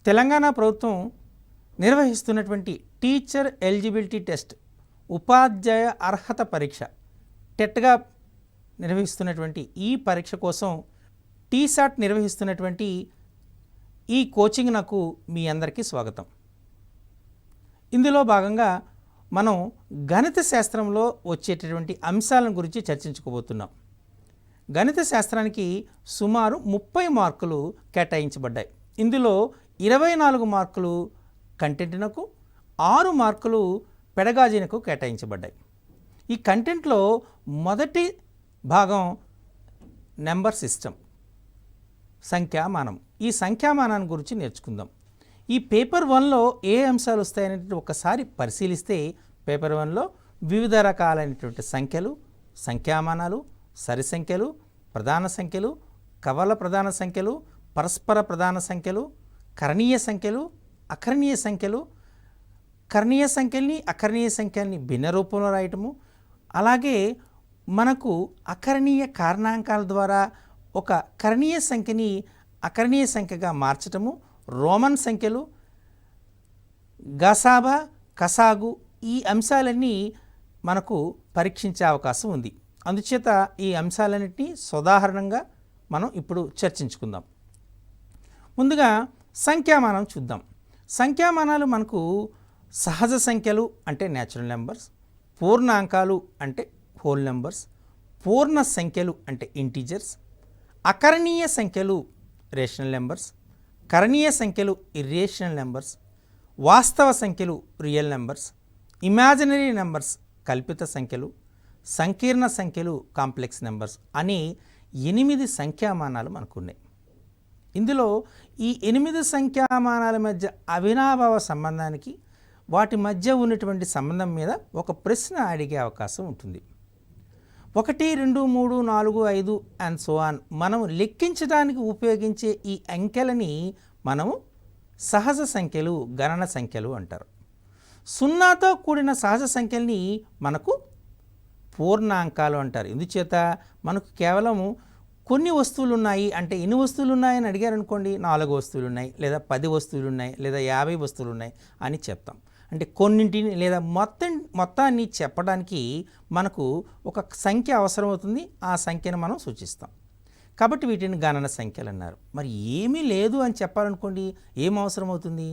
తెలంగాణ ప్రభుత్వం నిర్వహిస్తున్నటువంటి teacher eligibility test ఉపాధ్యాయ అర్హత పరీక్ష టెట్గా నిర్వహిస్తున్నటువంటి ఈ పరీక్ష కోసం టీసాట్ నిర్వహిస్తున్నటువంటి ఈ కోచింగ్ నాకు మీ అందరికీ స్వాగతం. ఇందులో భాగంగా మనం గణిత శాస్త్రంలో వచ్చేటటువంటి అంశాలను గురించి చర్చించుకోబోతున్నాం. గణిత శాస్త్రానికి సుమారు 30 మార్కులు కేటాయించబడ్డాయి. ఇందులో 24 మార్కులు కంటెంట్నకు, 6 మార్కులు పెడగాజీనకు కేటాయించబడ్డాయి. ఈ కంటెంట్లో మొదటి భాగం నెంబర్ సిస్టమ్, సంఖ్యామానం. ఈ సంఖ్యామానాన్ని గురించి నేర్చుకుందాం. ఈ పేపర్ 1లో ఏ అంశాలు వస్తాయనేటువంటి ఒకసారి పరిశీలిస్తే పేపర్ 1లో వివిధ రకాలైనటువంటి సంఖ్యలు, సంఖ్యామానాలు, సరి సంఖ్యలు, ప్రధాన సంఖ్యలు, కవల ప్రధాన సంఖ్యలు, పరస్పర ప్రధాన సంఖ్యలు, కరణీయ సంఖ్యలు, అకరణీయ సంఖ్యలు, కరణీయ సంఖ్యల్ని అకరణీయ సంఖ్యల్ని భిన్న రూపంలో రాయటము, అలాగే మనకు అకరణీయ కారణాంకాల ద్వారా ఒక కరణీయ సంఖ్యని అకరణీయ సంఖ్యగా మార్చటము, రోమన్ సంఖ్యలు, గసాబా, కసాగు, ఈ అంశాలన్నీ మనకు పరీక్షించే అవకాశం ఉంది. అందుచేత ఈ అంశాలన్నింటినీ సోదాహరణంగా మనం ఇప్పుడు చర్చించుకుందాం. ముందుగా సంఖ్యామానం చూద్దాం. సంఖ్యామానాలు మనకు సహజ సంఖ్యలు అంటే న్యాచురల్ నెంబర్స్, పూర్ణాంకాలు అంటే హోల్ నెంబర్స్, పూర్ణ సంఖ్యలు అంటే ఇంటీజర్స్, అకరణీయ సంఖ్యలు రేషనల్ నెంబర్స్, కరణీయ సంఖ్యలు ఇర్రేషనల్ నెంబర్స్, వాస్తవ సంఖ్యలు రియల్ నెంబర్స్, ఇమాజినరీ నెంబర్స్ కల్పిత సంఖ్యలు, సంకీర్ణ సంఖ్యలు కాంప్లెక్స్ నెంబర్స్ అని 8 సంఖ్యామానాలు మనకున్నాయి. ఇందులో ఈ 8 సంఖ్యామానాల మధ్య అవినాభావ సంబంధానికి, వాటి మధ్య ఉన్నటువంటి సంబంధం మీద ఒక ప్రశ్న అడిగే అవకాశం ఉంటుంది. 1, 2, 3, 4, 5 అండ్ సో ఆన్ మనం లెక్కించడానికి ఉపయోగించే ఈ అంకెలని మనము సహజ సంఖ్యలు, గణన సంఖ్యలు అంటారు. 0తో కూడిన సహజ సంఖ్యల్ని మనకు పూర్ణాంకాలు అంటారు. ఎందుచేత మనకు కేవలము కొన్ని వస్తువులు ఉన్నాయి అంటే ఎన్ని వస్తువులు ఉన్నాయని అడిగారు అనుకోండి, 4 వస్తువులు ఉన్నాయి, లేదా 10 వస్తువులు ఉన్నాయి, లేదా 50 వస్తువులు ఉన్నాయి అని చెప్తాం. అంటే కొన్నింటిని లేదా మొత్తాన్ని చెప్పడానికి మనకు ఒక సంఖ్య అవసరమవుతుంది. ఆ సంఖ్యను మనం సూచిస్తాం. కాబట్టి వీటిని గణన సంఖ్యలు అన్నారు. మరి ఏమీ లేదు అని చెప్పాలనుకోండి, ఏం అవసరం అవుతుంది?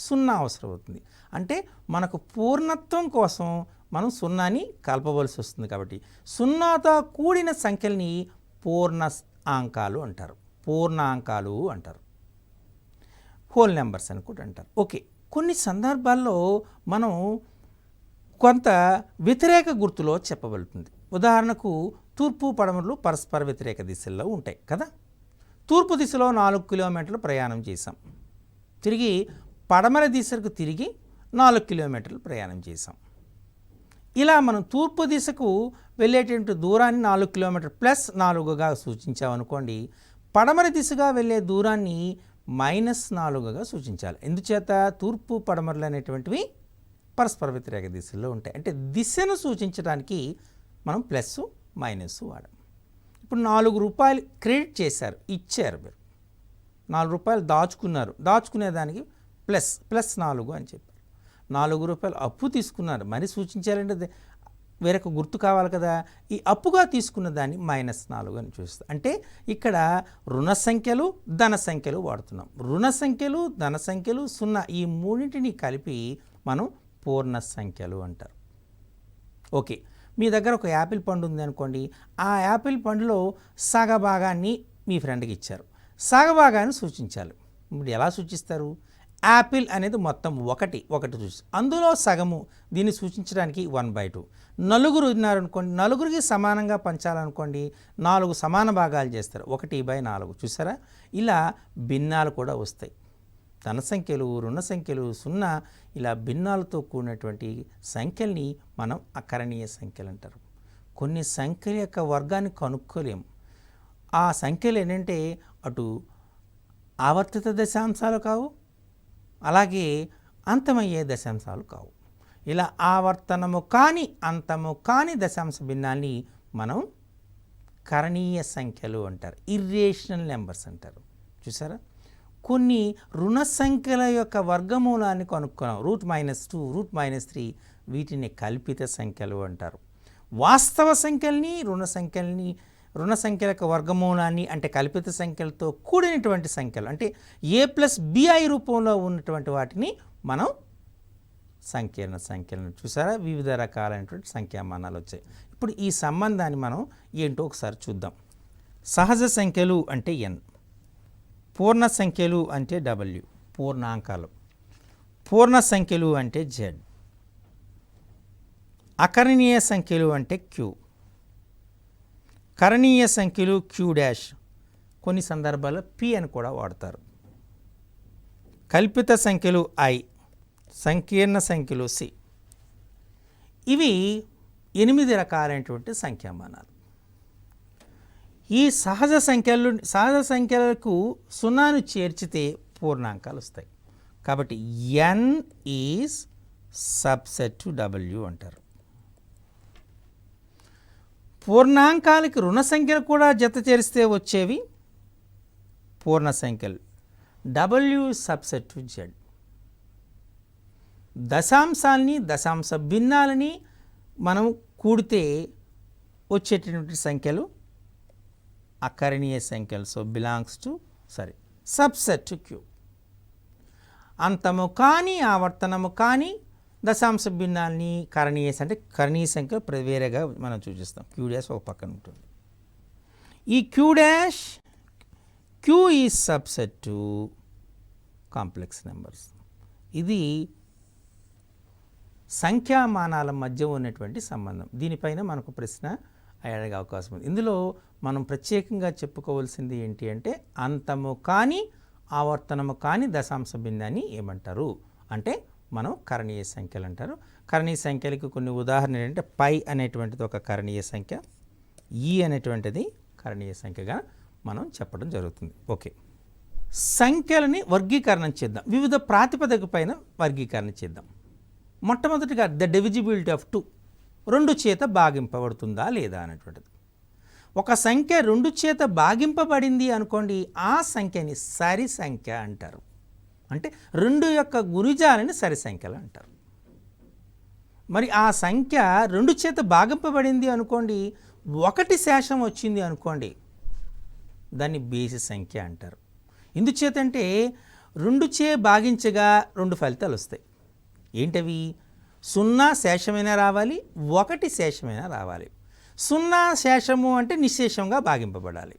0 అవసరం అవుతుంది. అంటే మనకు పూర్ణత్వం కోసం మనం 0ని కలపవలసి వస్తుంది. కాబట్టి 0తో కూడిన సంఖ్యల్ని పూర్ణాంకాలు అంటారు, పూర్ణాంకాలు అంటారు, హోల్ నెంబర్స్ అని కూడా అంటారు. ఓకే, కొన్ని సందర్భాల్లో మనం కొంత వ్యతిరేక గుర్తులో చెప్పబడుతుంది. ఉదాహరణకు తూర్పు పడమరలు పరస్పర వ్యతిరేక దిశల్లో ఉంటాయి కదా. తూర్పు దిశలో 4 కిలోమీటర్లు ప్రయాణం చేసాం, తిరిగి పడమర దిశకు తిరిగి 4 కిలోమీటర్లు ప్రయాణం చేసాం. ఇలా మనం తూర్పు దిశకు వెళ్ళేటువంటి దూరాన్ని 4 కిలోమీటర్ ప్లస్ 4గా సూచించామనుకోండి, పడమర దిశగా వెళ్ళే దూరాన్ని -4గా సూచించాలి. ఎందుచేత తూర్పు పడమరలు అనేటువంటివి పరస్పర వ్యతిరేక దిశల్లో ఉంటాయి. అంటే దిశను సూచించడానికి మనం ప్లస్ మైనస్ వాడాం. ఇప్పుడు 4 రూపాయలు క్రెడిట్ చేశారు, ఇచ్చారు, మీరు 4 రూపాయలు దాచుకున్నారు, దాచుకునేదానికి +4 అని చెప్పారు. 4 రూపాయలు అప్పు తీసుకున్నారు, మరి సూచించాలంటే వేరొక గుర్తు కావాలి కదా. ఈ అప్పుగా తీసుకున్న దాన్ని -4 అని చూస్తాం. అంటే ఇక్కడ రుణ సంఖ్యలు, ధన సంఖ్యలు వాడుతున్నాం. రుణ సంఖ్యలు, ధన సంఖ్యలు, 0 ఈ మూడింటిని కలిపి మనం పూర్ణ సంఖ్యలు అంటారు. ఓకే, మీ దగ్గర ఒక యాపిల్ పండు ఉంది అనుకోండి, ఆ యాపిల్ పండులో సగభాగాన్ని మీ ఫ్రెండ్కి ఇచ్చారు, సగభాగాన్ని సూచించాలి. ఇప్పుడు ఎలా సూచిస్తారు? యాపిల్ అనేది మొత్తం ఒకటి చూసి అందులో సగము, దీన్ని సూచించడానికి 1/2. నలుగురు ఉన్నారనుకోండి, నలుగురికి సమానంగా పంచాలనుకోండి, 4 సమాన భాగాలు చేస్తారు, 1/4. చూసారా? ఇలా భిన్నాలు కూడా వస్తాయి. ధన సంఖ్యలు, రుణ సంఖ్యలు, 0 ఇలా భిన్నాలతో కూడినటువంటి సంఖ్యల్ని మనం అకరణీయ సంఖ్యలు అంటారు. కొన్ని సంఖ్యల యొక్క వర్గాన్ని కనుక్కోలేము. ఆ సంఖ్యలు ఏంటంటే అటు ఆవర్తిత దశాంశాలు కావు, అలాగే అంతమయ్యే దశాంశాలు కావు. ఇలా ఆవర్తనము కాని, అంతము కాని దశాంశ భిన్నాల్ని మనం కరణీయ సంఖ్యలు అంటారు, ఇర్రేషనల్ నెంబర్స్ అంటారు. చూసారా? కొన్ని రుణ సంఖ్యల యొక్క వర్గమూలాన్ని కనుక్కున్నాం. √-2, √-3 వీటిని కల్పిత సంఖ్యలు అంటారు. వాస్తవ సంఖ్యల్ని రుణ సంఖ్యల యొక్క వర్గమూలాన్ని అంటే కల్పిత సంఖ్యలతో కూడినటువంటి సంఖ్యలు అంటే a+bi రూపంలో ఉన్నటువంటి వాటిని మనం సంకీర్ణ సంఖ్యలను చూసారా. వివిధ రకాలైనటువంటి సంఖ్యామానాలు వచ్చాయి. ఇప్పుడు ఈ సంబంధాన్ని మనం ఏంటో ఒకసారి చూద్దాం. సహజ సంఖ్యలు అంటే n, పూర్ణ సంఖ్యలు అంటే w, పూర్ణాంకాలు, పూర్ణ సంఖ్యలు అంటే z, అకరణీయ సంఖ్యలు అంటే q, కరణీయ సంఖ్యలు q', కొన్ని సందర్భాల్లో p అని కూడా వాడతారు. కల్పిత సంఖ్యలు i, సంకీర్ణ సంఖ్యలు c. ఇవి 8 రకాలైనటువంటి సంఖ్యామానాలు. ఈ సహజ సంఖ్యలకు 0ను చేర్చితే పూర్ణాంకాలు వస్తాయి. కాబట్టి n is subset to w అంటారు. పూర్ణాంకాలకి రుణ సంఖ్యలు కూడా జత చేరిస్తే వచ్చేవి పూర్ణ సంఖ్యలు. w subset to z. దశాంశాలని దశాంశ భిన్నాలని మనం కూడితే వచ్చేటటువంటి సంఖ్యలు అకరణీయ సంఖ్యలు. So belongs to subset to q. అంతము కానీ ఆవర్తనము కానీ దశాంశ భిన్నాలని కరణీయ సంఖ్యలు వేరేగా మనం సూచిస్తాం. q' ఒక పక్కన ఉంటుంది. ఈ q is subset to complex numbers. ఇది సంఖ్యామానాల మధ్య ఉన్నటువంటి సంబంధం. దీనిపైన మనకు ప్రశ్న అడిగే అవకాశం ఉంది. ఇందులో మనం ప్రత్యేకంగా చెప్పుకోవాల్సింది ఏంటి అంటే అంతము కానీ ఆవర్తనము కానీ దశాంశ భిన్నాన్ని ఏమంటారు అంటే మనం కరణీయ సంఖ్యలు అంటారు. కరణీయ సంఖ్యలకు కొన్ని ఉదాహరణలు ఏంటంటే π అనేటువంటిది ఒక కరణీయ సంఖ్య, e అనేటువంటిది కరణీయ సంఖ్యగా మనం చెప్పడం జరుగుతుంది. ఓకే, సంఖ్యలని వర్గీకరణ చేద్దాం. వివిధ ప్రాతిపదిక పైన వర్గీకరణ చేద్దాం. మొట్టమొదటిగా ద డివిజిబిలిటీ ఆఫ్ 2, 2 చేత భాగింపబడుతుందా లేదా అనేటువంటిది. ఒక సంఖ్య 2 చేత భాగింపబడింది అనుకోండి, ఆ సంఖ్యని సరి సంఖ్య అంటారు. అంటే 2 యొక్క గుణిజాలని సరి సంఖ్యలు అంటారు. మరి ఆ సంఖ్య 2 చేత భాగింపబడింది అనుకోండి, 1 శేషం వచ్చింది అనుకోండి, దాన్ని బేసి సంఖ్య అంటారు. ఎందుచేతంటే 2 చే భాగించగా 2 ఫలితాలు వస్తాయి. ఏంటవి? 0 శేషమైనా రావాలి, 1 శేషమైనా రావాలి. 0 శేషము అంటే నిశ్శేషంగా భాగింపబడాలి,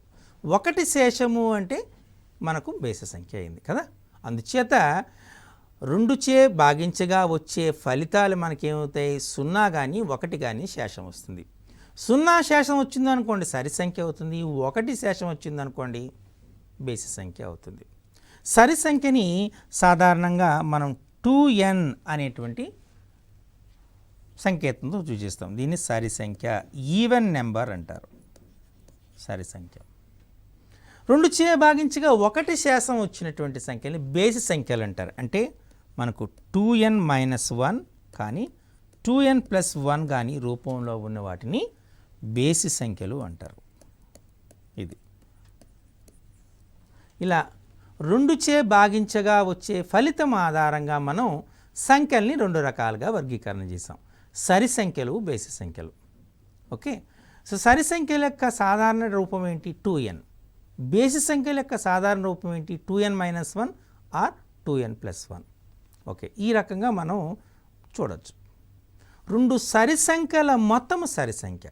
1 శేషము అంటే మనకు బేసి సంఖ్య అయింది కదా. అందుచేత 2 చే భాగించగా వచ్చే ఫలితాలు మనకేమవుతాయి? 0 కానీ 1 కానీ శేషం వస్తుంది. 0 శేషం వచ్చింది అనుకోండి సరి సంఖ్య అవుతుంది, 1 శేషం వచ్చింది అనుకోండి బేసి సంఖ్య అవుతుంది. సరి సంఖ్యని సాధారణంగా మనం 2n అనేటువంటి సంకేతంతో సూచిస్తాం. దీన్ని సరి సంఖ్య, ఈవెన్ నెంబర్ అంటారు. సరి సంఖ్య 2 చే భాగించగా 1 శేషం వచ్చినటువంటి సంఖ్యని బేసి సంఖ్యలు అంటారు. అంటే మనకు 2n-1 కానీ 2n+1 కానీ రూపంలో ఉన్న వాటిని బేసి సంఖ్యలు అంటారు. ఇది ఇలా 2 చే భాగించగా వచ్చే ఫలితం ఆధారంగా మనం సంఖ్యల్ని 2 రకాలుగా వర్గీకరణ చేసాం. సరి సంఖ్యలు, బేసి సంఖ్యలు. ఓకే, సో సరి సంఖ్యల యొక్క సాధారణ రూపం ఏంటి? 2n. బేసి సంఖ్యల యొక్క సాధారణ రూపం ఏంటి? 2n-1 are 2n+1. ఓకే, ఈ రకంగా మనం చూడొచ్చు. 2 సరి సంఖ్యల మొత్తము సరి సంఖ్య,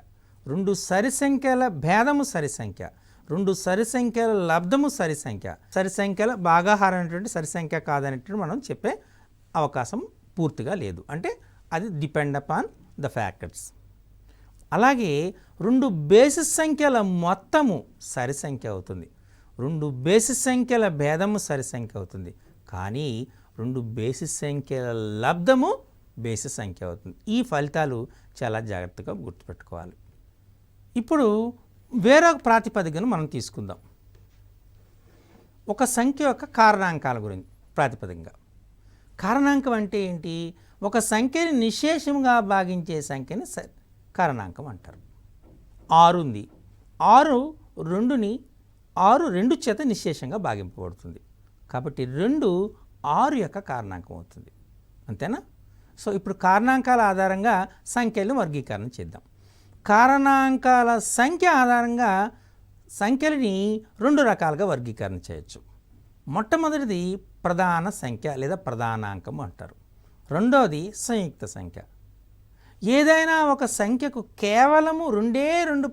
2 సరి సంఖ్యల భేదము సరి సంఖ్య, 2 సరి సంఖ్యల లబ్ధము సరి సంఖ్య. సరి సంఖ్యల భాగాహారం అనేటువంటి సరి సంఖ్య కాదనేటువంటి మనం చెప్పే అవకాశం పూర్తిగా లేదు. అంటే అది డిపెండ్ అపాన్ ద ఫ్యాక్టర్స్. అలాగే 2 బేసిస్ సంఖ్యల మొత్తము సరి సంఖ్య అవుతుంది, 2 బేసిస్ సంఖ్యల భేదము సరి సంఖ్య అవుతుంది. కానీ 2 బేసిస్ సంఖ్యల లబ్ధము బేసి సంఖ్య అవుతుంది. ఈ ఫలితాలు చాలా జాగ్రత్తగా గుర్తుపెట్టుకోవాలి. ఇప్పుడు వేరొక ప్రాతిపదికను మనం తీసుకుందాం. ఒక సంఖ్య యొక్క కారణాంకాల గురించి ప్రాతిపదికగా. కారణాంకం అంటే ఏంటి? ఒక సంఖ్యని నిశ్శేషంగా భాగించే సంఖ్యని కారణాంకం అంటారు. 6 ఉంది, 6 2 చేత నిశ్శేషంగా భాగింపబడుతుంది. కాబట్టి 2 6 యొక్క కారణాంకం అవుతుంది. అంతేనా? సో ఇప్పుడు కారణాంకాల ఆధారంగా సంఖ్యలను వర్గీకరణ చేద్దాం. కారణాంకాల సంఖ్య ఆధారంగా సంఖ్యలని 2 రకాలుగా వర్గీకరణ చేయొచ్చు. మొట్టమొదటిది ప్రధాన సంఖ్య లేదా ప్రధానాంకం అంటారు. రెండోది సంయుక్త సంఖ్య. ఏదైనా ఒక సంఖ్యకు కేవలము 2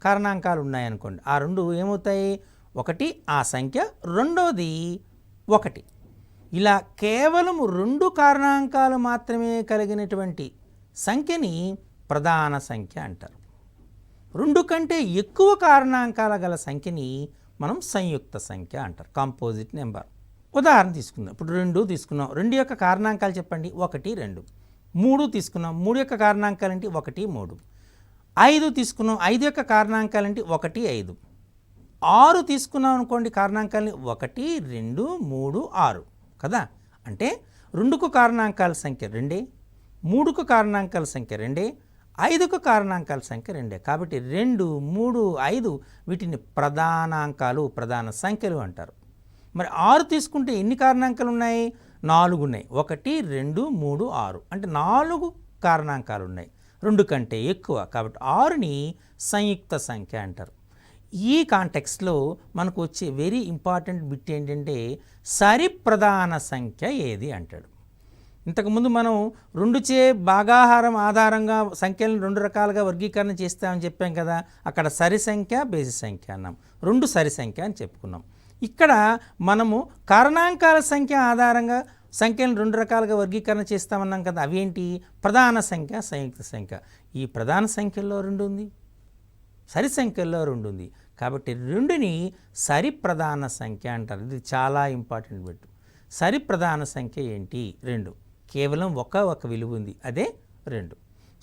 కారణాంకాలు ఉన్నాయనుకోండి, ఆ 2 ఏమవుతాయి? ఒకటి ఆ సంఖ్య, రెండోది 1. ఇలా కేవలం 2 కారణాంకాలు మాత్రమే కలిగినటువంటి సంఖ్యని ప్రధాన సంఖ్య అంటారు. 2 కంటే ఎక్కువ కారణాంకాల గల సంఖ్యని మనం సంయుక్త సంఖ్య అంటారు, కాంపోజిట్ నెంబర్. ఉదాహరణ తీసుకుందాం. ఇప్పుడు 2 తీసుకున్నాం, 2 యొక్క కారణాంకాలు చెప్పండి. 1, 2. 3 తీసుకున్నాం, 3 యొక్క కారణాంకాలు 1, 3. 5 తీసుకున్నాం, 5 యొక్క కారణాంకాలు 1, 5. 6 తీసుకున్నాం అనుకోండి, కారణాంకాలని 1, 2, 3, 6 కదా. అంటే 2కు కారణాంకాల సంఖ్య 2, 3కు కారణాంకాల సంఖ్య 2, 5కు కారణాంకాల సంఖ్య 2. కాబట్టి 2, 3, 5 వీటిని ప్రధానాంకాలు, ప్రధాన సంఖ్యలు అంటారు. మరి 6 తీసుకుంటే ఎన్ని కారణాంకాలు ఉన్నాయి? 4 ఉన్నాయి. 1, 2, 3, 6 అంటే 4 కారణాంకాలు ఉన్నాయి, 2 కంటే ఎక్కువ. కాబట్టి 6ని సంయుక్త సంఖ్య అంటారు. ఈ కాంటెక్స్ట్లో మనకు వచ్చే వెరీ ఇంపార్టెంట్ బిట్ ఏంటంటే సరిప్రధాన సంఖ్య ఏది అంటాడు. ఇంతకుముందు మనం 2చే భాగాహారం ఆధారంగా సంఖ్యలను 2 రకాలుగా వర్గీకరణ చేస్తామని చెప్పాం కదా. అక్కడ సరి సంఖ్య, బేసి సంఖ్య అన్నాం. 2 సరి సంఖ్య అని చెప్పుకున్నాం. ఇక్కడ మనము కారణాంకాల సంఖ్య ఆధారంగా సంఖ్యలను 2 రకాలుగా వర్గీకరణ చేస్తామన్నాం కదా. అవేంటి? ప్రధాన సంఖ్య, సంయుక్త సంఖ్య. ఈ ప్రధాన సంఖ్యల్లో 2 ఉంది, సరి సంఖ్యల్లో 2 ఉంది. కాబట్టి 2ని సరి ప్రధాన సంఖ్య అంటారు. ఇది చాలా ఇంపార్టెంట్ బిట్. సరి ప్రధాన సంఖ్య ఏంటి? 2. కేవలం ఒక విలువ ఉంది, అదే 2.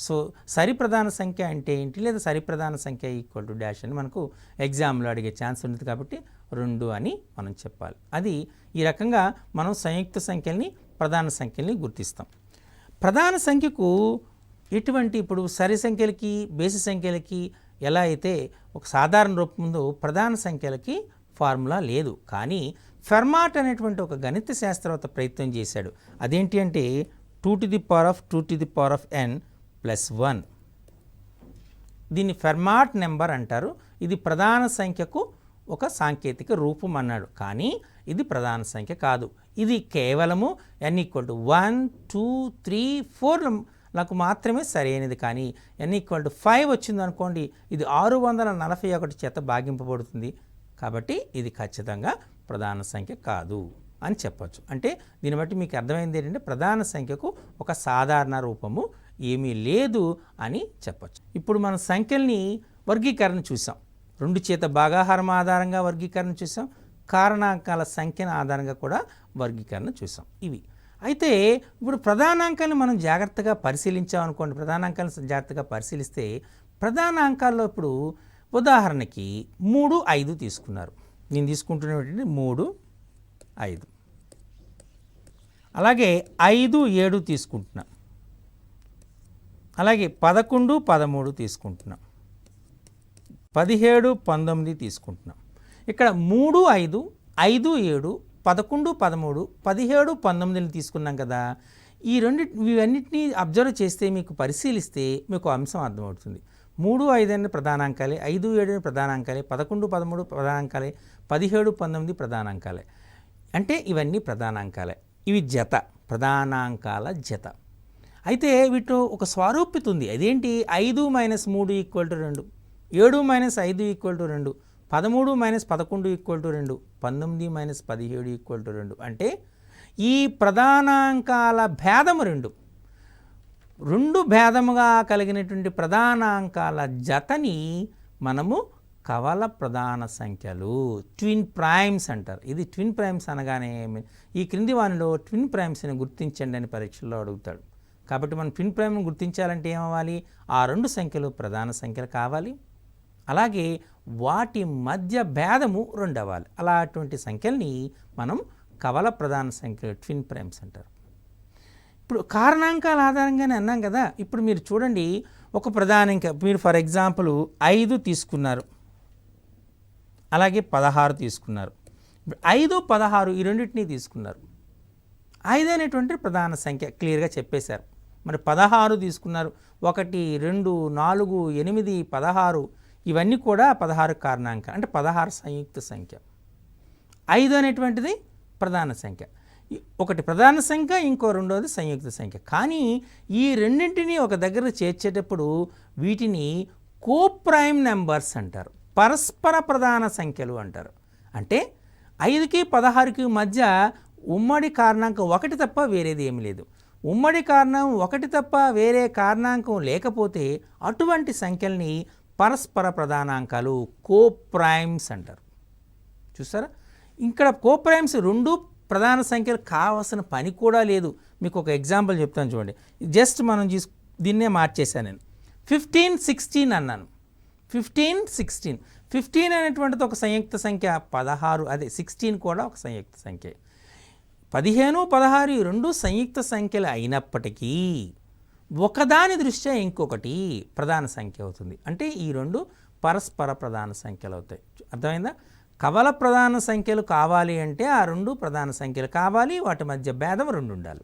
సో సరి ప్రధాన సంఖ్య అంటే ఏంటి, లేదా సరి ప్రధాన సంఖ్య ఈక్వల్ టు డాష్ అని మనకు ఎగ్జామ్లో అడిగే ఛాన్స్ ఉంటుంది. కాబట్టి 2 అని మనం చెప్పాలి. అది ఈ రకంగా మనం సంయుక్త సంఖ్యల్ని, ప్రధాన సంఖ్యల్ని గుర్తిస్తాం. ప్రధాన సంఖ్యకు ఎటువంటి, ఇప్పుడు సరి సంఖ్యలకి, బేసి సంఖ్యలకి ఎలా అయితే ఒక సాధారణ రూపం ఉందో, ప్రధాన సంఖ్యలకి ఫార్ములా లేదు. కానీ ఫెర్మాట్ అనేటువంటి ఒక గణిత శాస్త్రవేత్త ప్రయత్నం చేశాడు. అదేంటి అంటే 2n + 1. దీన్ని ఫెర్మాట్ నెంబర్ అంటారు. ఇది ప్రధాన సంఖ్యకు ఒక సాంకేతిక రూపం అన్నాడు. కానీ ఇది ప్రధాన సంఖ్య కాదు. ఇది కేవలము n = 1, 2, 3, 4 లకు మాత్రమే సరైనది. కానీ n = 5 వచ్చింది అనుకోండి, ఇది 641 చేత భాగింపబడుతుంది. కాబట్టి ఇది ఖచ్చితంగా ప్రధాన సంఖ్య కాదు అని చెప్పచ్చు. అంటే దీన్ని బట్టి మీకు అర్థమైంది ఏంటంటే ప్రధాన సంఖ్యకు ఒక సాధారణ రూపము ఏమీ లేదు అని చెప్పచ్చు. ఇప్పుడు మనం సంఖ్యల్ని వర్గీకరణ చూసాం. 2 చేత భాగాహారం ఆధారంగా వర్గీకరణ చూసాం, కారణాంకాల సంఖ్యను ఆధారంగా కూడా వర్గీకరణ చూసాం. ఇవి అయితే ఇప్పుడు ప్రధానాంకాలను మనం జాగ్రత్తగా పరిశీలించామనుకోండి. ప్రధానాంకాలను జాగ్రత్తగా పరిశీలిస్తే ప్రధానాంకాల్లో ఇప్పుడు ఉదాహరణకి 3, 5 తీసుకున్నారు. నేను తీసుకుంటున్నటువంటి 3, 5. అలాగే 5, 7 తీసుకుంటున్నాం. అలాగే 11, 13 తీసుకుంటున్నాం. 17, 19 తీసుకుంటున్నాం. ఇక్కడ 3, 5, 5, 7, 11, 13, 17, 19 తీసుకున్నాం కదా. ఇవన్నిటినీ అబ్జర్వ్ చేస్తే, మీకు పరిశీలిస్తే మీకు అంశం అర్థమవుతుంది. 3, 5 అనే ప్రధానాంకాలే, 5, 7 అనే ప్రధానాంకాలే, 11, 13 ప్రధానాంకాలే, 17, 19 ప్రధానాంకాలే. అంటే ఇవన్నీ ప్రధానాంకాలే. ఇవి జత, ప్రధానాంకాల జత. అయితే వీటిలో ఒక స్వారూప్యత ఉంది. అదేంటి? 5 - 3 = 2, 7 - 5 = 2, 13 - 11 = 2, 19 - 17 = 2. అంటే ఈ ప్రధానాంకాల భేదము 2 భేదముగా కలిగినటువంటి ప్రధానాంకాల జతని మనము కవల ప్రధాన సంఖ్యలు, ట్విన్ ప్రైమ్స్ అంటారు. ఇది ట్విన్ ప్రైమ్స్ అనగానే ఈ క్రింది వానిలో ట్విన్ ప్రైమ్స్ని గుర్తించండి అని పరీక్షల్లో అడుగుతాడు. కాబట్టి మనం ట్విన్ ప్రైమ్ని గుర్తించాలంటే ఏమవ్వాలి? ఆ 2 సంఖ్యలు ప్రధాన సంఖ్యలు కావాలి, అలాగే వాటి మధ్య భేదము 2 అవ్వాలి. అలాంటి సంఖ్యల్ని మనం కవల ప్రధాన సంఖ్యలు, ట్విన్ ప్రైమ్స్ అంటారు. ఇప్పుడు కారణాంకాల ఆధారంగానే అన్నాం కదా. ఇప్పుడు మీరు చూడండి, ఒక ప్రధానంక మీరు ఫర్ ఎగ్జాంపుల్ 5 తీసుకున్నారు, అలాగే 16 తీసుకున్నారు. 5, 16 ఈ రెండింటినీ తీసుకున్నారు. 5 అనేటువంటి ప్రధాన సంఖ్య క్లియర్గా చెప్పేశారు. మరి 16 తీసుకున్నారు. 1, 2, 4, 8, 16 ఇవన్నీ కూడా 16 కారణాంకాలు, అంటే 16 సంయుక్త సంఖ్య. 5 అనేటువంటిది ప్రధాన సంఖ్య. ఒకటి ప్రధాన సంఖ్య, ఇంకో రెండోది సంయుక్త సంఖ్య. కానీ ఈ రెండింటినీ ఒక దగ్గర చేర్చేటప్పుడు వీటిని కోప్రైమ్ నెంబర్స్ అంటారు, పరస్పర ప్రధాన సంఖ్యలు అంటారు. అంటే 5కి 16కి మధ్య ఉమ్మడి కారణాంకం 1 తప్ప వేరేది ఏమి లేదు. ఉమ్మడి కారణం 1 తప్ప వేరే కారణాంకం లేకపోతే అటువంటి సంఖ్యల్ని పరస్పర ప్రధానాంకాలు, కోప్రైమ్స్ అంటారు. చూసారా, ఇక్కడ కోప్రైమ్స్ రెండు ప్రధాన సంఖ్యలు కావాల్సిన పని కూడా లేదు. మీకు ఒక ఎగ్జాంపుల్ చెప్తాను చూడండి. జస్ట్ మనం దీన్నే మార్చేశాను నేను. 15, 16 అన్నాను. 15, 16. 15 అనేటువంటిది ఒక సంయుక్త సంఖ్య, 16 అదే 16 కూడా ఒక సంయుక్త సంఖ్య. 15, 16 ఈ రెండు సంయుక్త సంఖ్యలు అయినప్పటికీ ఒకదాని దృష్ట్యా ఇంకొకటి ప్రధాన సంఖ్య అవుతుంది. అంటే ఈ రెండు పరస్పర ప్రధాన సంఖ్యలు అవుతాయి. అర్థమైందా? కవల ప్రధాన సంఖ్యలు కావాలి అంటే ఆ రెండు ప్రధాన సంఖ్యలు కావాలి, వాటి మధ్య భేదం 2 ఉండాలి.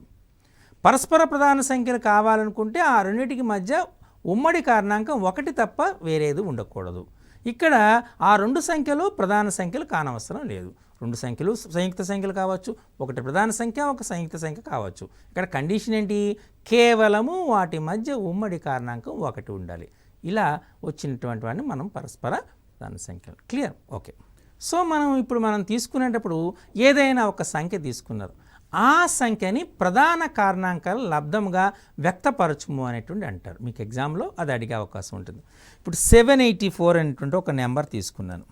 పరస్పర ప్రధాన సంఖ్యలు కావాలనుకుంటే ఆ రెండింటికి మధ్య ఉమ్మడి కారణాంకం 1 తప్ప వేరేది ఉండకూడదు. ఇక్కడ ఆ రెండు సంఖ్యలు ప్రధాన సంఖ్యలు కానవసరం లేదు. రెండు సంఖ్యలు సంయుక్త సంఖ్యలు కావచ్చు, ఒకటి ప్రధాన సంఖ్య, ఒక సంయుక్త సంఖ్య కావచ్చు. ఇక్కడ కండిషన్ ఏంటి? కేవలము వాటి మధ్య ఉమ్మడి కారణాంకం 1 ఉండాలి. ఇలా వచ్చినటువంటి వాడిని మనం పరస్పర ప్రధాన సంఖ్యలు. క్లియర్? ఓకే. సో మనం తీసుకునేటప్పుడు ఏదైనా ఒక సంఖ్య తీసుకున్నారు, ఆ సంఖ్యని ప్రధాన కారణాంకాల లబ్ధంగా వ్యక్తపరచుము అనేటువంటి అంటారు. మీకు ఎగ్జామ్లో అది అడిగే అవకాశం ఉంటుంది. ఇప్పుడు 784 అనేటువంటి ఒక నెంబర్ తీసుకున్నాను.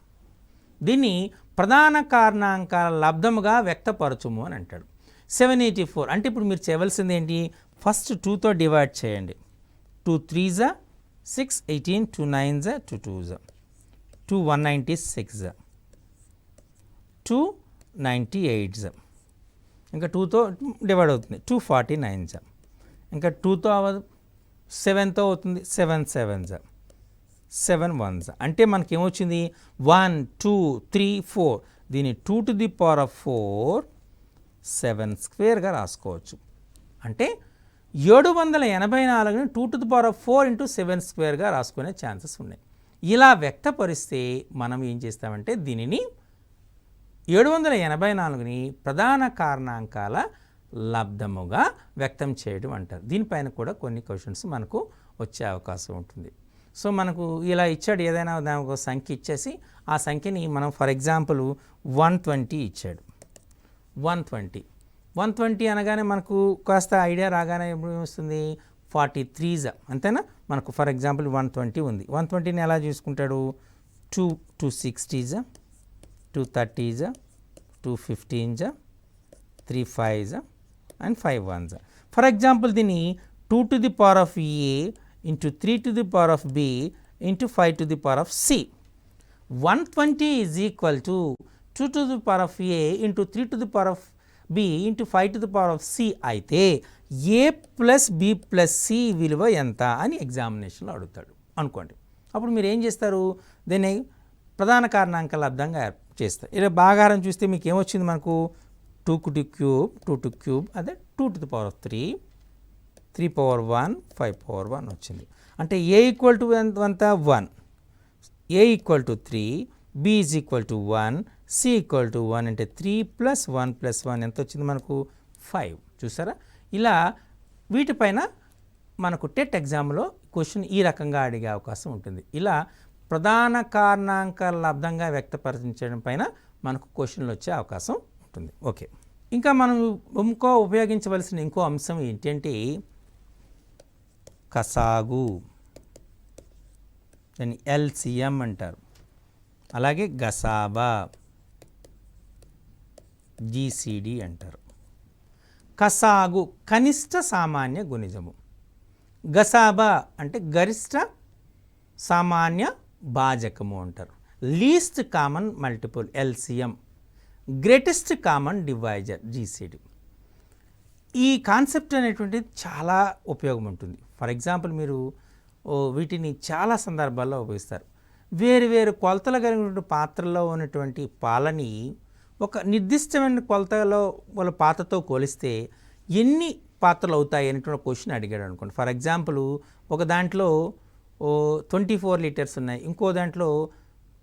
దీన్ని ప్రధాన కారణాంకాల లబ్ధముగా వ్యక్తపరచుము అని అంటాడు. 784 అంటే ఇప్పుడు మీరు చేయవలసింది ఏంటి? ఫస్ట్ 2తో డివైడ్ చేయండి. 2 3s 6, 18, 2 9s 2 2s 2 196 2 98s, ఇంకా 2తో డివైడ్ అవుతుంది 249s, ఇంకా 2తో అవ్వదు, 7తో అవుతుంది 7 7s 7 1s. అంటే మనకి ఏమొచ్చింది? 1 2 3 4. దీన్ని 2 to the power of 4 7 స్క్వేర్గా రాసుకోవచ్చు. అంటే 784ని 2 to the power of 4 into 7 స్క్వేర్గా రాసుకునే ఛాన్సెస్ ఉన్నాయి. ఇలా వ్యక్తపరిస్తే మనం ఏం చేస్తామంటే దీనిని 784ని ప్రధాన కారణాంకాల లబ్ధముగా వ్యక్తం చేయడం అంటారు. దీనిపైన కూడా కొన్ని క్వశ్చన్స్ మనకు వచ్చే అవకాశం ఉంటుంది. సో మనకు ఇలా ఇచ్చాడు, ఏదైనా ఒక సంఖ్య ఇచ్చేసి ఆ సంఖ్యని మనం ఫర్ ఎగ్జాంపుల్ 120 ఇచ్చాడు. 120 అనగానే మనకు కాస్త ఐడియా రాగానే ఎప్పుడు వస్తుంది? 43s అంతేనా? మనకు ఫర్ ఎగ్జాంపుల్ 120 ఉంది. 120ని ఎలా చూసుకుంటాడు? 2 260s 230s 215s 3 5s and 5 1s. For example దీన్ని 2 to the power of a into 3 to the power of b into 5 to the power of c. 120 is equal to 2 to the power of a into 3 to the power of b into 5 to the power of c అయితే a plus b plus c విలువ ఎంత అని ఎగ్జామినేషన్లో అడుగుతాడు అనుకోండి. అప్పుడు మీరు ఏం చేస్తారు? దీన్ని ప్రధాన కారణాంకాల లబ్ధంగా చేస్తారు. ఇలా భాగాహారం చూస్తే మీకు ఏమొచ్చింది? మనకు 2 to the cube 2 to cube అదే 2 to the power of 3 3 power 1 5 power 1 వచ్చింది. అంటే a ఈక్వల్ టు ఎంత? 1. a equal to 3, b is equal to 1, c equal to 1. అంటే 3 ప్లస్ 1 ప్లస్ 1 ఎంత వచ్చింది మనకు? 5. చూసారా? ఇలా వీటిపైన మనకు టెట్ ఎగ్జామ్లో క్వశ్చన్ ఈ రకంగా అడిగే అవకాశం ఉంటుంది. ఇలా ప్రధాన కారణాంకాల లబ్ధంగా వ్యక్తపరచడం పైన మనకు క్వశ్చన్లు వచ్చే అవకాశం ఉంటుంది. ఓకే, ఇంకా మనం ఉపయోగించవలసిన ఇంకో అంశం ఏంటంటే కసాగు, దాన్ని LCM అంటారు. అలాగే గసాబా, GCD అంటారు. కసాగు కనిష్ట సామాన్య గుణిజము, గసాబా అంటే గరిష్ట సామాన్య భాజకము అంటారు. Least common multiple LCM, greatest common divisor GCD. ఈ కాన్సెప్ట్ అనేటువంటిది చాలా ఉపయోగం ఉంటుంది. ఫర్ ఎగ్జాంపుల్ మీరు వీటిని చాలా సందర్భాల్లో ఉపయోగిస్తారు. వేరు వేరు కొలతలు కలిగినటువంటి పాత్రలో ఉన్నటువంటి పాలని ఒక నిర్దిష్టమైన కొలతలో వాళ్ళ పాత్రతో పోలిస్తే ఎన్ని పాత్రలు అవుతాయి అనేటువంటి క్వశ్చన్ అడిగాడు అనుకోండి. ఫర్ ఎగ్జాంపుల్ ఒక దాంట్లో 24 లీటర్స్ ఉన్నాయి, ఇంకో దాంట్లో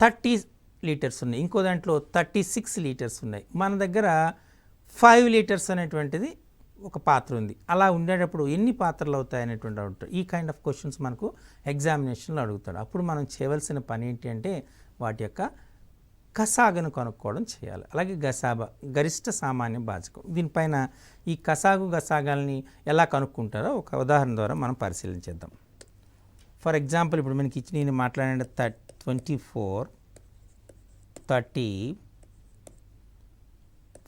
30 లీటర్స్ ఉన్నాయి, ఇంకో దాంట్లో 36 లీటర్స్ ఉన్నాయి, మన దగ్గర 5 లీటర్స్ అనేటువంటిది ఒక పాత్ర ఉంది. అలా ఉండేటప్పుడు ఎన్ని పాత్రలు అవుతాయి అనేటువంటి డౌట్. ఈ కైండ్ ఆఫ్ క్వశ్చన్స్ మనకు ఎగ్జామినేషన్లో అడుగుతాడు. అప్పుడు మనం చేయవలసిన పని ఏంటి అంటే వాటి యొక్క కసాగును కనుక్కోవడం చేయాలి. అలాగే గసాబా, గరిష్ట సామాన్య భాజకం. దీనిపైన ఈ కసాగు గసాగాల్ని ఎలా కనుక్కుంటారో ఒక ఉదాహరణ ద్వారా మనం పరిశీలించేద్దాం. ఫర్ ఎగ్జాంపుల్ ఇప్పుడు మనకి ఇచ్చి నేను మాట్లాడిన 24, 30,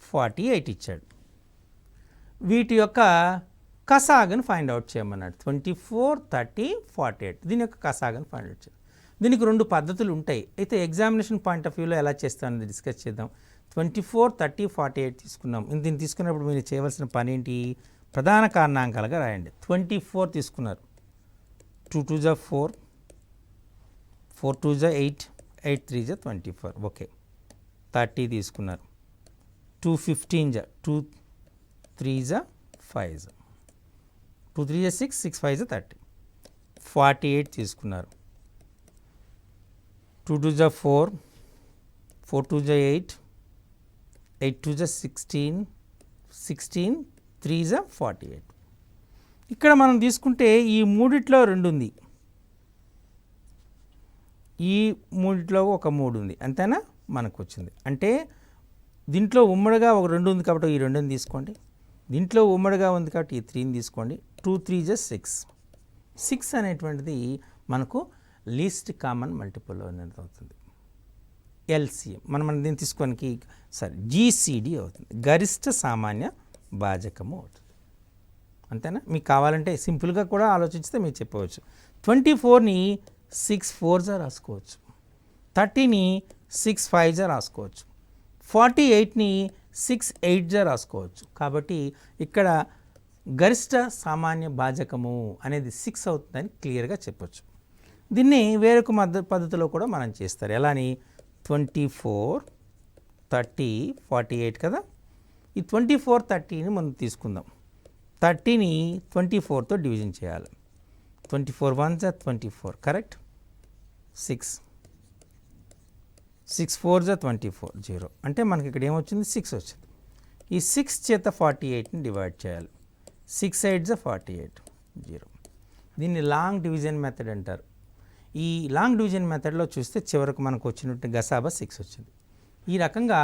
48 ఇచ్చాడు. వీటి యొక్క కసాగును ఫైండ్ అవుట్ చేయమన్నాడు. 24, 30, 48 దీని యొక్క కసాగును ఫైండ్ అవుట్ చేయాలి. దీనికి 2 పద్ధతులు ఉంటాయి. అయితే ఎగ్జామినేషన్ పాయింట్ ఆఫ్ వ్యూలో ఎలా చేస్తామని డిస్కస్ చేద్దాం. 24, 30, 48 తీసుకున్నాం. దీన్ని తీసుకున్నప్పుడు మీరు చేయవలసిన పని ఏంటి? ప్రధాన కారణాంకాలుగా రాయండి. 24 తీసుకున్నారు, 2 2 జా 4, 4 2 జా 8, 8 3 జా 24. ఓకే. 30 తీసుకున్నారు, 2 15 జా 2 3 జా 5 జా 2 3 జా 6, 6 5 జా 30. 48 తీసుకున్నారు, 2 2 జా 4, 4 2 జా 8, 8 2 జా 16, 16 3 జా 48. ఇక్కడ మనం తీసుకుంటే ఈ మూడిట్లో 2 ఉంది, ఈ మూడిట్లో ఒక 3 ఉంది, అంతేనా మనకు వచ్చింది. అంటే దీంట్లో ఉమ్మడిగా ఒక 2 ఉంది కాబట్టి ఈ 2ని తీసుకోండి, దీంట్లో ఉమ్మడిగా ఉంది కాబట్టి ఈ 3ని తీసుకోండి. 2 3 జా 6, 6 అనేటువంటిది మనకు లీస్ట్ కామన్ మల్టిపుల్ అనేది అవుతుంది. ఎల్సిఎం మనం దీన్ని తీసుకోనికి జీసీడీ అవుతుంది, గరిష్ట సామాన్య భాజకము అవుతుంది. అంతేనా? మీకు కావాలంటే సింపుల్గా కూడా ఆలోచిస్తే మీరు చెప్పవచ్చు. 24ని 6 4 జా రాసుకోవచ్చు, 30ని 6 5 జా రాసుకోవచ్చు, 48ని 6 8 జా రాసుకోవచ్చు. కాబట్టి ఇక్కడ గరిష్ట సామాన్య భాజకము అనేది 6 అవుతుందని క్లియర్గా చెప్పొచ్చు. దీన్ని వేరొక పద్ధతిలో కూడా మనం చేస్తారు. ఎలాని? 24, 30, 48 కదా. ఈ 24, 30ని మనం తీసుకుందాం. 30ని 24తో డివిజన్ చేయాలి. 24 1 జా 24, కరెక్ట్. 6 6 4 జా 24, 0. అంటే మనకి ఇక్కడ ఏమొచ్చింది? 6 వచ్చింది. ఈ 6 చేత 48ని డివైడ్ చేయాలి. 6 8 జా 48, 0. దీన్ని లాంగ్ డివిజన్ మెథడ్ అంటారు. ఈ లాంగ్ డివిజన్ మెథడ్లో చూస్తే చివరకు మనకు వచ్చినట్టు గసాబా 6 వచ్చింది. ఈ రకంగా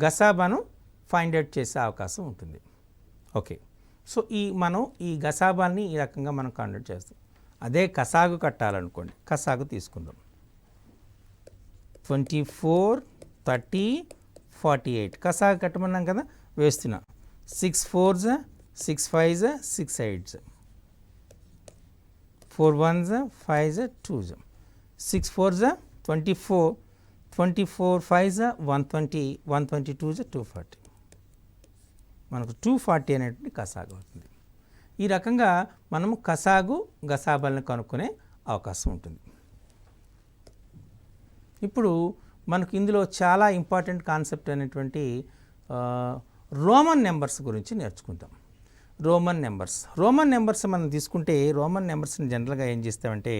గసాబాను ఫైండ్ అవుట్ చేసే అవకాశం ఉంటుంది. ఓకే. సో మనం ఈ గసాబాన్ని ఈ రకంగా మనం కండక్ట్ చేస్తాం. అదే కసాగు కట్టాలనుకోండి, కసాగు తీసుకుందాం. 24, 30, 48 కసాగు కట్టమన్నాం కదా, వేస్తున్నా. 6 4 జా 6 5 జా 6 8 జా 4 1 జా 5 జా 2 జా 6 4 జా 24, 24 5 జా 120, 122 జా 240. మనకు 240 అనేటువంటి కసాగు అవుతుంది. ఈ రకంగా మనము కసాగు గసాబాలను కనుక్కునే అవకాశం ఉంటుంది. ఇప్పుడు మనకు ఇందులో చాలా ఇంపార్టెంట్ కాన్సెప్ట్ అనేటువంటి రోమన్ నెంబర్స్ గురించి నేర్చుకుంటాం. రోమన్ నెంబర్స్ మనం తీసుకుంటే రోమన్ నెంబర్స్ని జనరల్గా ఏం చేస్తామంటే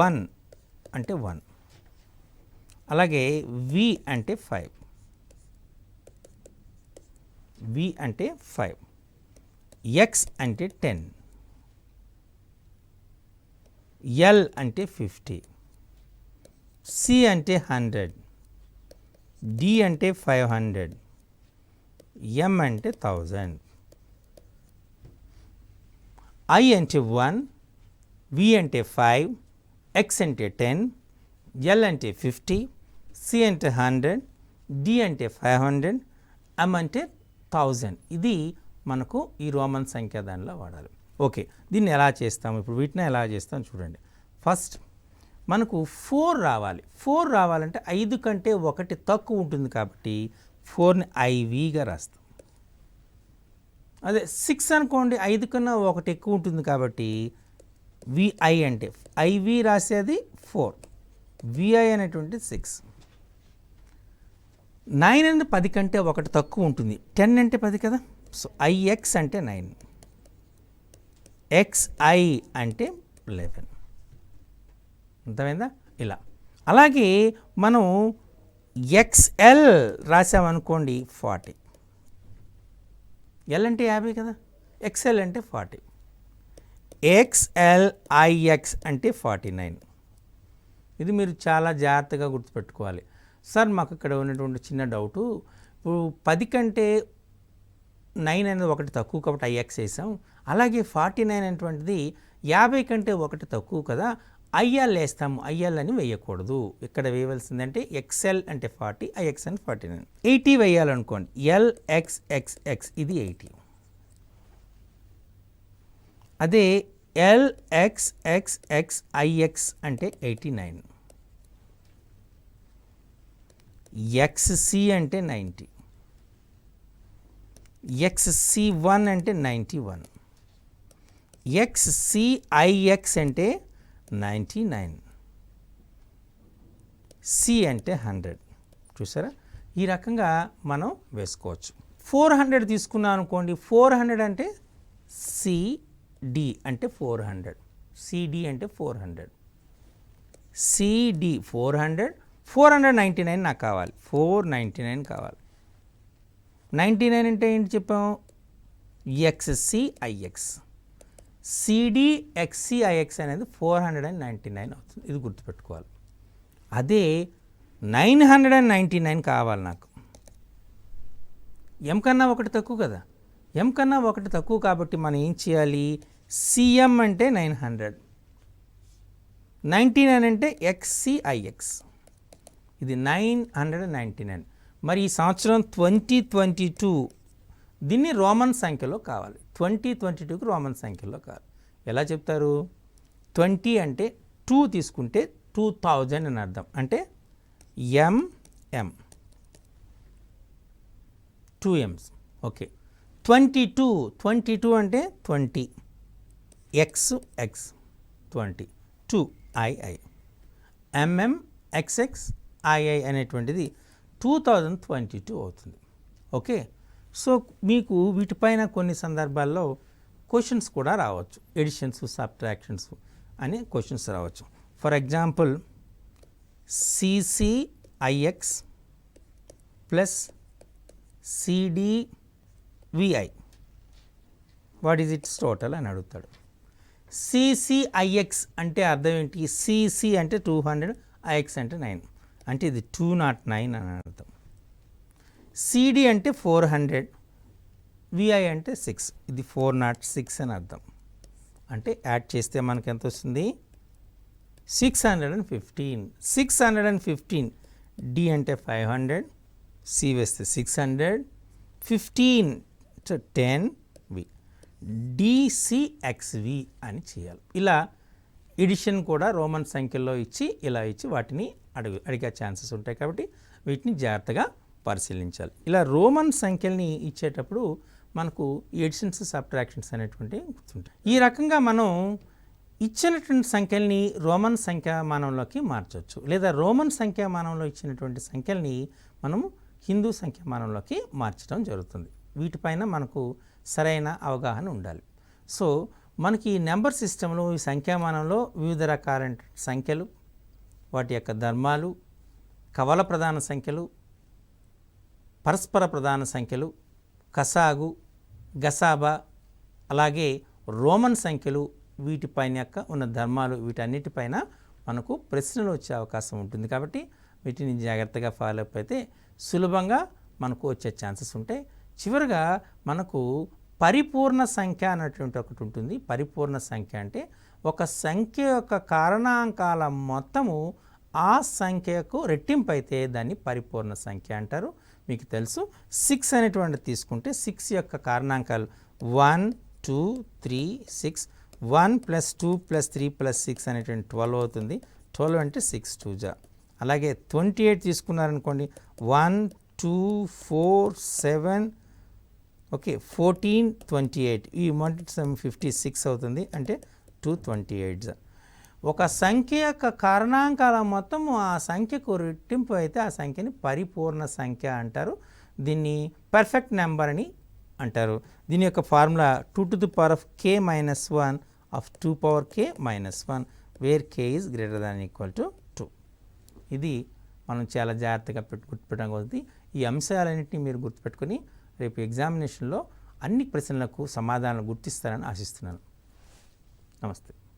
1 అంటే 1, అలాగే వి అంటే 5, వి అంటే 5, ఎక్స్ అంటే 10, ఎల్ అంటే 50, సి అంటే 100, డి అంటే 500, ఎం అంటే 1000, ఐ అంటే 1, వి అంటే 5, ఎక్స్ అంటే 10, ఎల్ అంటే 50, సి అంటే 100, డి అంటే 500, ఎం అంటే 1000. ఇది మనకు ఈ రోమన్ సంఖ్య దానిలో వాడాలి. ఓకే, దీన్ని ఎలా చేస్తాము? ఇప్పుడు వీటిని ఎలా చేస్తాం చూడండి. ఫస్ట్ మనకు 4 రావాలి. 4 రావాలంటే 5 కంటే 1 తక్కువ ఉంటుంది కాబట్టి 4ని ఐవిగా రాస్తాం. అదే 6 అనుకోండి, 5 కన్నా 1 ఎక్కువ ఉంటుంది కాబట్టి విఐ అంటే ఐవి రాసేది 4, విఐ అనేటువంటి 6. 9 అంటే 10 కంటే ఒకటి తక్కువ ఉంటుంది. 10 అంటే 10 కదా. సో IX అంటే 9, XI అంటే 11. అర్థమైందా? ఇలా. అలాగే మనం XL రాసామనుకోండి 40. L అంటే 50 కదా, XL అంటే 40. XLIX అంటే 49. ఇది మీరు చాలా జాగ్రత్తగా గుర్తుపెట్టుకోవాలి. సార్ మాకు ఇక్కడ ఉన్నటువంటి చిన్న డౌటు, ఇప్పుడు 10 కంటే 9 అనేది ఒకటి తక్కువ కాబట్టి IX వేసాం, అలాగే 49 అనేటువంటిది 50 కంటే ఒకటి తక్కువ కదా, IL వేస్తాము. IL అని వేయకూడదు. ఇక్కడ వేయవలసిందంటే XL అంటే 40, IX అంటే 49. 80 వేయాలనుకోండి, LXXX ఇది 80. అదే LXXXIX అంటే 89. XC అంటే 90, XC1 అంటే 91, XCIX అంటే 99, C అంటే 100. చూసారా? ఈ రకంగా మనం వేసుకోవచ్చు. 400 తీసుకున్నాం అనుకోండి, 400 అంటే CD అంటే 400, CD అంటే 400, CD 400, 499 నాకు కావాలి, 499 కావాలి. 99 అంటే ఏంటి చెప్పాము? XCIX. CDXCIX అనేది 499 అవుతుంది. ఇది గుర్తుపెట్టుకోవాలి. అదే 999 కావాలి నాకు. M కన్నా ఒకటి తక్కువ కదా, M కన్నా ఒకటి తక్కువ కాబట్టి మనం ఏం చేయాలి? CM అంటే 900, 99 అంటే XCIX. ఇది 999. మరి ఈ సంవత్సరం 2022 దీన్ని రోమన్ సంఖ్యలో కావాలి. 2022కి రోమన్ సంఖ్యలో కావాలి. ఎలా చెప్తారు? 20 అంటే 2 తీసుకుంటే 2000 అని అర్థం, అంటే MM 2Ms. ఓకే. 22 అంటే 20, XX 20, 2II, MMXX II అనేటువంటిది 2022 అవుతుంది. ఓకే. సో మీకు వీటిపైన కొన్ని సందర్భాల్లో క్వశ్చన్స్ కూడా రావచ్చు. ఎడిషన్స్, సబ్ట్రాక్షన్స్ అనే క్వశ్చన్స్ రావచ్చు. For example CCIX plus CDVI what is it's total అని అడుగుతాడు. CCIX అంటే అర్థం ఏంటి? CC అంటే 200, IX అంటే 9, అంటే ఇది 209 అని అర్థం. CD అంటే 400, VI అంటే 6, ఇది 406 అని అర్థం. అంటే యాడ్ చేస్తే మనకి ఎంత వస్తుంది? 615. 615. D అంటే 500, C వేస్తే 600, 15 10V, DCXV అని చేయాలి. ఇలా ఎడిషన్ కూడా రోమన్ సంఖ్యలో ఇచ్చి ఇలా ఇచ్చి వాటిని అడిగే ఛాన్సెస్ ఉంటాయి కాబట్టి వీటిని జాగ్రత్తగా పరిశీలించాలి. ఇలా రోమన్ సంఖ్యల్ని ఇచ్చేటప్పుడు మనకు ఎడిషన్స్, సబ్ట్రాక్షన్స్ అనేటువంటివి గుర్తుంటాయి. ఈ రకంగా మనం ఇచ్చినటువంటి సంఖ్యల్ని రోమన్ సంఖ్యామానంలోకి మార్చవచ్చు, లేదా రోమన్ సంఖ్యామానంలో ఇచ్చినటువంటి సంఖ్యల్ని మనము హిందూ సంఖ్యామానంలోకి మార్చడం జరుగుతుంది. వీటిపైన మనకు సరైన అవగాహన ఉండాలి. సో మనకి నెంబర్ సిస్టంలో ఈ సంఖ్యామానంలో వివిధ రకాలైన సంఖ్యలు, వాటి యొక్క ధర్మాలు, కవల ప్రధాన సంఖ్యలు, పరస్పర ప్రధాన సంఖ్యలు, కసాగు, గసాబా, అలాగే రోమన్ సంఖ్యలు, వీటిపైన యొక్క ఉన్న ధర్మాలు, వీటన్నిటిపైన మనకు ప్రశ్నలు వచ్చే అవకాశం ఉంటుంది. కాబట్టి వీటిని జాగ్రత్తగా ఫాలో అప్ అయితే సులభంగా మనకు వచ్చే ఛాన్సెస్ ఉంటాయి. చివరిగా మనకు పరిపూర్ణ సంఖ్య అన్నటువంటి ఒకటి ఉంటుంది. పరిపూర్ణ సంఖ్య అంటే ఒక సంఖ్య యొక్క కారణాంకాల మొత్తము ఆ సంఖ్యకు రెట్టింపు అయితే దాన్ని పరిపూర్ణ సంఖ్య అంటారు. మీకు తెలుసు 6 అనేటువంటిది తీసుకుంటే 6 యొక్క కారణాంకాలు 1 2 3 6, 1 + 2 + 3 + 6 అనేటువంటి 12 అవుతుంది. 12 అంటే 6 2 జా. అలాగే 28 తీసుకున్నారనుకోండి, 1 2 4 7, ఓకే, 14 28, ఈ మొదటి 56 అవుతుంది, అంటే 228 జా. ఒక సంఖ్య యొక్క కారణాంకాల మొత్తము ఆ సంఖ్యకు రెట్టింపు అయితే ఆ సంఖ్యని పరిపూర్ణ సంఖ్య అంటారు. దీన్ని పర్ఫెక్ట్ నెంబర్ అని అంటారు. దీని యొక్క formula 2 to the power of k minus 1 of 2 power k minus 1 where k is greater than equal to 2. ఇది మనం చాలా జాగ్రత్తగా గుర్తుపెట్టడం అవుతుంది. ఈ అంశాలన్నింటినీ మీరు గుర్తుపెట్టుకొని రేపు ఎగ్జామినేషన్లో అన్ని ప్రశ్నలకు సమాధానాలు గుర్తిస్తారని ఆశిస్తున్నాను. నమస్తే.